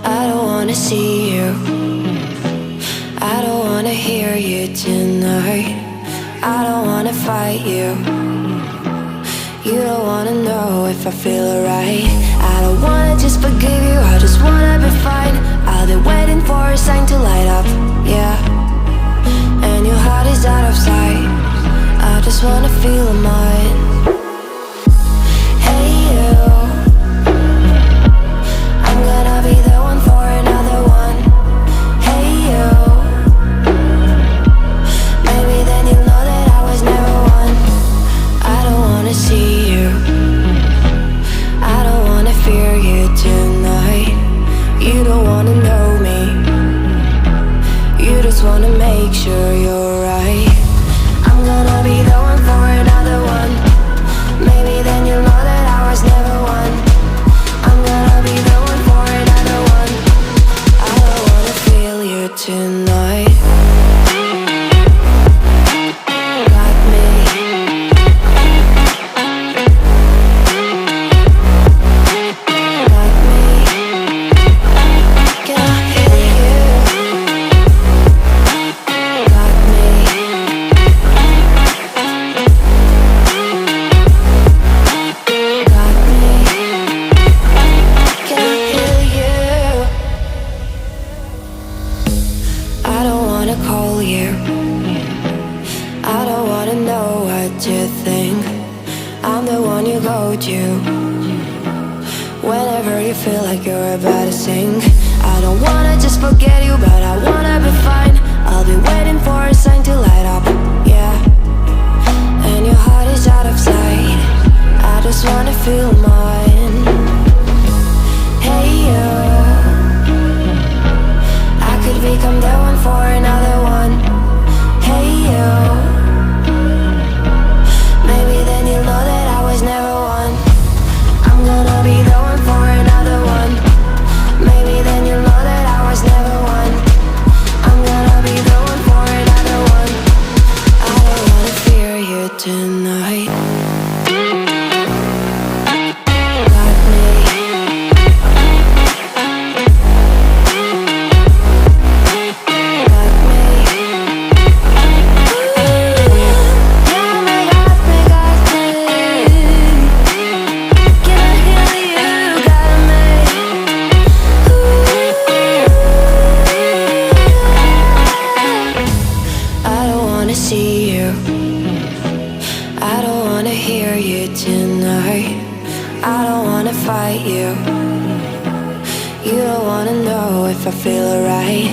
I don't wanna see you, I don't wanna hear you tonight. I don't wanna fight you, you don't wanna know if I feel alright. I don't wanna just forgive you, I just wanna be fine. I'll be waiting for a sign to light up, yeah. And your heart is out of sight, I just wanna feel mine. Hey you, I'm gonna be the one for another one. Hey you, maybe then you'll know that I was never one. I don't wanna see you, I don't wanna fear you tonight. You don't wanna know me, you just wanna make sure you're right. I'm gonna be the one for another one. Maybe then you'll know that I was never one. I'm gonna be the one for another one. I don't wanna feel you tonight. Got me. Got me. Can I hear you? Got me. Got me. Can I hear you? I don't wanna call you, I don't wanna know what you think. I'm the one you go to whenever you feel like you're about to sink. I don't wanna just forget you, but I wanna be fine. I'll be waiting for a sign to light up, yeah. And your heart is out of sight, I just wanna feel mine. Hey you, I could become the one for another one. Hey you, maybe then you'll know that I was never one. I'm gonna be the one for another one. Maybe then you'll know that I was never one. I'm gonna be the one for another one. I don't wanna fear you tonight. Got me. Got me. Got me, got me, got me. Can I hear you? Got me. I don't wanna see you, I don't wanna hear you tonight. I don't wanna fight you, you don't wanna know if I feel alright.